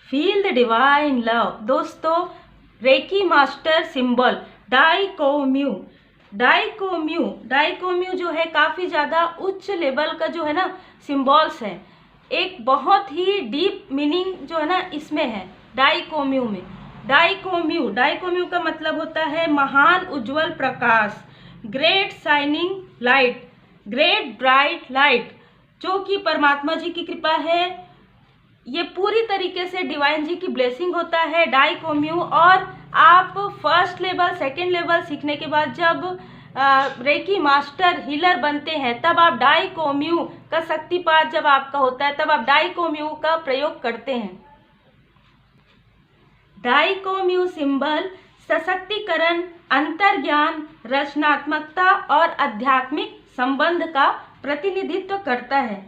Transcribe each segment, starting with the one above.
Feel the divine love. दोस्तों, reiki master symbol डाइकोम्यू। डाइकोम्यू जो है काफ़ी ज़्यादा उच्च लेवल का जो है ना सिंबल्स है। एक बहुत ही डीप मीनिंग जो है ना इसमें है डाइकोम्यू में। डाइकोम्यू का मतलब होता है महान उज्जवल प्रकाश, great shining light, great bright light, जो कि परमात्मा जी की कृपा है। ये पूरी तरीके से डिवाइन जी की ब्लेसिंग होता है डाइकोम्यू। और आप फर्स्ट लेवल सेकेंड लेवल सीखने के बाद जब रेकी मास्टर हीलर बनते हैं तब आप डाइकोम्यू का शक्तिपात जब आपका होता है तब आप डाइकोम्यू का प्रयोग करते हैं। डाइकोम्यू सिंबल सशक्तिकरण, अंतर्ज्ञान, रचनात्मकता और आध्यात्मिक संबंध का प्रतिनिधित्व करता है।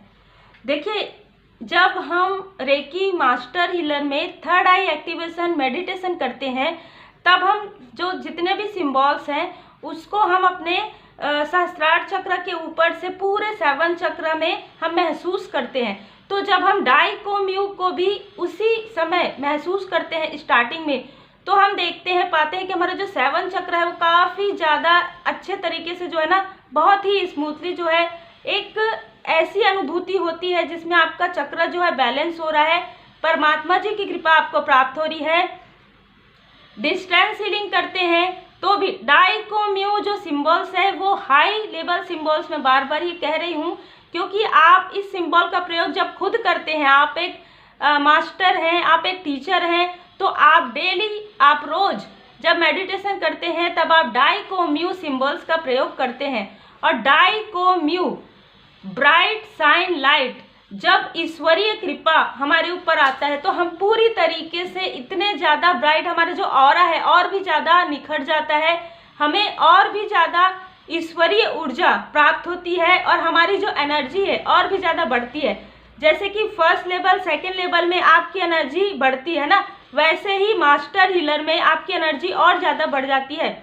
देखिए, जब हम रेकी मास्टर हीलर में थर्ड आई एक्टिवेशन मेडिटेशन करते हैं तब हम जो जितने भी सिंबल्स हैं उसको हम अपने सहस्त्रार चक्र के ऊपर से पूरे 7 चक्र में हम महसूस करते हैं। तो जब हम डाइकोम्यू को भी उसी समय महसूस करते हैं स्टार्टिंग में, तो हम देखते हैं पाते हैं कि हमारा जो 7 चक्र है वो काफ़ी ज़्यादा अच्छे तरीके से जो है ना बहुत ही स्मूथली जो है एक ऐसी अनुभूति होती है जिसमें आपका चक्र जो है बैलेंस हो रहा है, परमात्मा जी की कृपा आपको प्राप्त हो रही है। डिस्टेंस हीलिंग करते हैं तो भी डाइकोम्यू जो सिंबल्स है वो हाई लेवल सिंबल्स में बार बार ये कह रही हूँ क्योंकि आप इस सिंबल का प्रयोग जब खुद करते हैं, आप एक मास्टर हैं, आप एक टीचर हैं, तो आप डेली आप रोज जब मेडिटेशन करते हैं तब आप डाइकोम्यू सिंबल्स का प्रयोग करते हैं। और डाइकोम्यू ब्राइट शाइन लाइट, जब ईश्वरीय कृपा हमारे ऊपर आता है तो हम पूरी तरीके से इतने ज़्यादा ब्राइट, हमारा जो ऑरा है और भी ज़्यादा निखर जाता है, हमें और भी ज़्यादा ईश्वरीय ऊर्जा प्राप्त होती है और हमारी जो एनर्जी है और भी ज़्यादा बढ़ती है। जैसे कि फर्स्ट लेवल सेकेंड लेवल में आपकी एनर्जी बढ़ती है ना, वैसे ही मास्टर हीलर में आपकी एनर्जी और ज़्यादा बढ़ जाती है।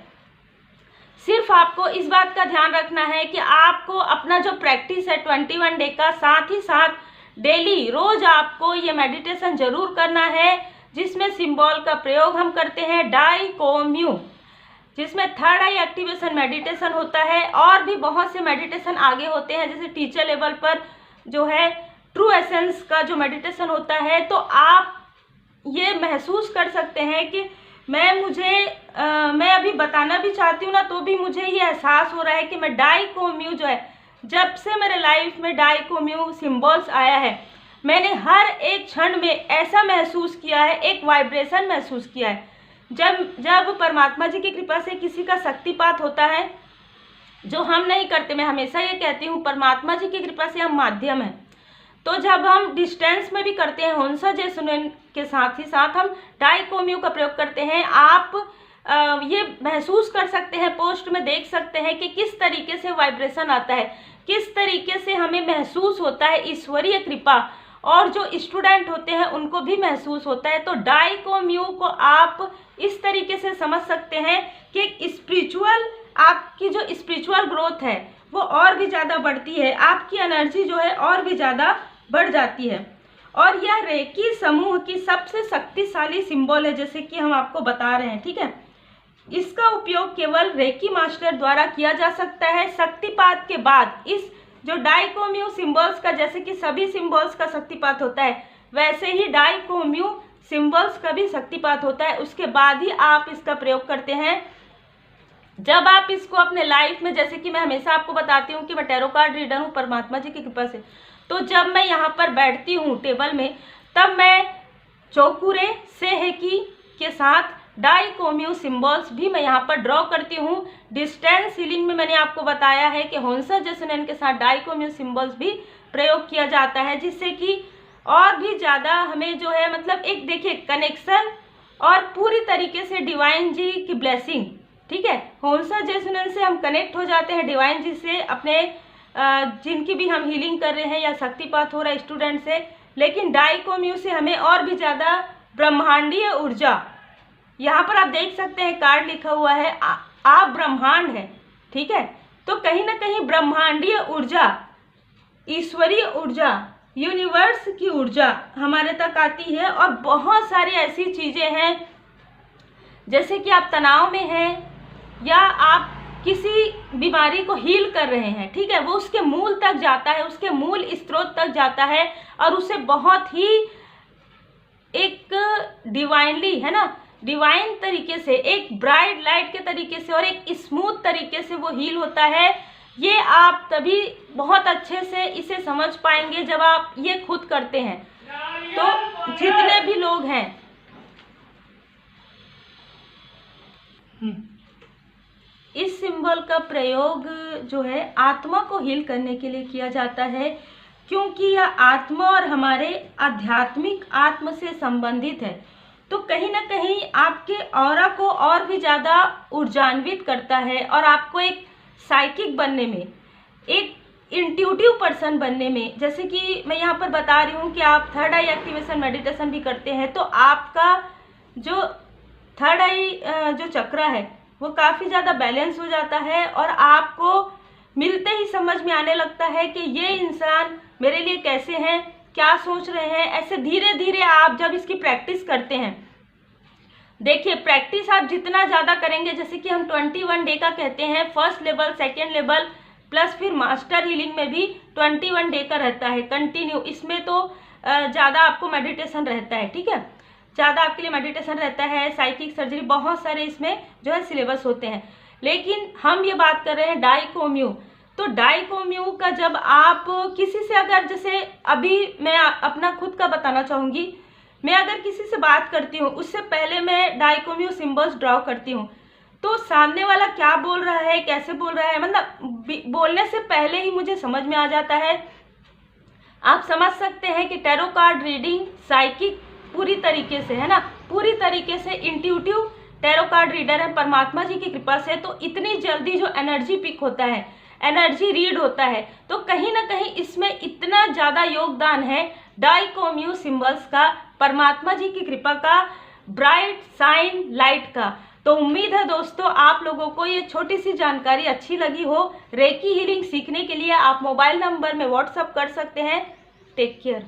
सिर्फ आपको इस बात का ध्यान रखना है कि आपको अपना जो प्रैक्टिस है 21 डे का, साथ ही साथ डेली रोज आपको ये मेडिटेशन जरूर करना है जिसमें सिंबल का प्रयोग हम करते हैं डाइकोम्यू, जिसमें थर्ड आई एक्टिवेशन मेडिटेशन होता है। और भी बहुत से मेडिटेशन आगे होते हैं, जैसे टीचर लेवल पर जो है ट्रू एसेंस का जो मेडिटेशन होता है, तो आप ये महसूस कर सकते हैं कि मैं अभी बताना भी चाहती हूँ ना तो भी मुझे ये एहसास हो रहा है कि मैं डाइकोम्यू जो है, जब से मेरे लाइफ में डाइकोम्यू सिंबल्स आया है, मैंने हर एक क्षण में ऐसा महसूस किया है, एक वाइब्रेशन महसूस किया है। जब परमात्मा जी की कृपा से किसी का शक्तिपात होता है, जो हम नहीं करते, मैं हमेशा ये कहती हूँ परमात्मा जी की कृपा से हम माध्यम हैं, तो जब हम डिस्टेंस में भी करते हैं होंसा जेसुनेन के साथ ही साथ हम डाइकोम्यू का प्रयोग करते हैं। आप ये महसूस कर सकते हैं, पोस्ट में देख सकते हैं कि किस तरीके से वाइब्रेशन आता है, किस तरीके से हमें महसूस होता है ईश्वरीय कृपा, और जो स्टूडेंट होते हैं उनको भी महसूस होता है। तो डाइकोम्यू को आप इस तरीके से समझ सकते हैं कि स्पिरिचुअल, आपकी जो स्पिरिचुअल ग्रोथ है वो और भी ज़्यादा बढ़ती है, आपकी एनर्जी जो है और भी ज़्यादा बढ़ जाती है। और यह रेकी समूह की सबसे शक्तिशाली सिंबल है, जैसे कि हम आपको बता रहे हैं, ठीक है। इसका उपयोग केवल रेकी मास्टर द्वारा किया जा सकता है। शक्तिपात के बाद इस जो डाइकोम्यू सिंबल्स का, जैसे कि सभी सिंबल्स का शक्तिपात होता है, वैसे ही डाइकोम्यू सिंबल्स का भी शक्तिपात होता है। उसके बाद ही आप इसका प्रयोग करते हैं। जब आप इसको अपने लाइफ में, जैसे कि मैं हमेशा आपको बताती हूँ कि मैं टैरो कार्ड रीडर हूँ परमात्मा जी की कृपा से, तो जब मैं यहाँ पर बैठती हूँ टेबल में, तब मैं चौकुरे सेहेकी के साथ डाइकोम्यू सिंबल्स भी मैं यहाँ पर ड्रॉ करती हूँ। डिस्टेंस हीलिंग में मैंने आपको बताया है कि होंसा जेसुनेन के साथ डाइकोम्यू सिंबल्स भी प्रयोग किया जाता है, जिससे कि और भी ज़्यादा हमें जो है मतलब एक देखिए कनेक्शन और पूरी तरीके से डिवाइन जी की ब्लेसिंग, ठीक है। होंसा जेसुनेन से हम कनेक्ट हो जाते हैं डिवाइन जी से, अपने जिनकी भी हम हीलिंग कर रहे हैं या शक्तिपात हो रहा है स्टूडेंट से, लेकिन डाइकोम्यू से हमें और भी ज़्यादा ब्रह्मांडीय ऊर्जा, यहाँ पर आप देख सकते हैं कार्ड लिखा हुआ है आप ब्रह्मांड है, ठीक है। तो कहीं ना कहीं ब्रह्मांडीय ऊर्जा, ईश्वरीय ऊर्जा यूनिवर्स की ऊर्जा हमारे तक आती है। और बहुत सारी ऐसी चीज़ें हैं, जैसे कि आप तनाव में हैं या आप किसी बीमारी को हील कर रहे हैं, ठीक है, वो उसके मूल तक जाता है, उसके मूल स्रोत तक जाता है और उसे बहुत ही एक डिवाइनली, है ना, डिवाइन तरीके से, एक ब्राइट लाइट के तरीके से और एक स्मूथ तरीके से वो हील होता है। ये आप तभी बहुत अच्छे से इसे समझ पाएंगे जब आप ये खुद करते हैं। तो जितने भी लोग हैं, इस सिंबल का प्रयोग जो है आत्मा को हील करने के लिए किया जाता है, क्योंकि यह आत्मा और हमारे आध्यात्मिक आत्म से संबंधित है। तो कहीं ना कहीं आपके ऑरा को और भी ज़्यादा ऊर्जान्वित करता है और आपको एक साइकिक बनने में, एक इंट्यूटिव पर्सन बनने में, जैसे कि मैं यहाँ पर बता रही हूँ कि आप थर्ड आई एक्टिवेशन मेडिटेशन भी करते हैं, तो आपका जो थर्ड आई जो चक्रा है वो काफ़ी ज़्यादा बैलेंस हो जाता है और आपको मिलते ही समझ में आने लगता है कि ये इंसान मेरे लिए कैसे हैं, क्या सोच रहे हैं। ऐसे धीरे धीरे आप जब इसकी प्रैक्टिस करते हैं, देखिए प्रैक्टिस आप जितना ज़्यादा करेंगे, जैसे कि हम 21 डे का कहते हैं, first level, second level plus फिर मास्टर हीलिंग में भी 21 डे का रहता है कंटिन्यू। इसमें तो ज़्यादा आपको मेडिटेशन रहता है, ठीक है, ज़्यादा आपके लिए मेडिटेशन रहता है, साइकिक सर्जरी, बहुत सारे इसमें जो है सिलेबस होते हैं। लेकिन हम ये बात कर रहे हैं डाइकोम्यू। तो डाइकोम्यू का जब आप किसी से अगर, जैसे अभी मैं अपना खुद का बताना चाहूँगी, मैं अगर किसी से बात करती हूँ उससे पहले मैं डाइकोम्यू सिंबल्स ड्रॉ करती हूँ, तो सामने वाला क्या बोल रहा है, कैसे बोल रहा है, मतलब बोलने से पहले ही मुझे समझ में आ जाता है। आप समझ सकते हैं कि टैरो कार्ड रीडिंग साइकिक पूरी तरीके से, है ना, पूरी तरीके से इंट्यूटिव टैरो कार्ड रीडर है परमात्मा जी की कृपा से। तो इतनी जल्दी जो एनर्जी पिक होता है, एनर्जी रीड होता है, तो कहीं ना कहीं इसमें इतना ज़्यादा योगदान है डाइकोम्यू सिंबल्स का, परमात्मा जी की कृपा का, ब्राइट साइन लाइट का। तो उम्मीद है दोस्तों आप लोगों को ये छोटी सी जानकारी अच्छी लगी हो। रेकी हीलिंग सीखने के लिए आप मोबाइल नंबर में व्हाट्सअप कर सकते हैं। Take care.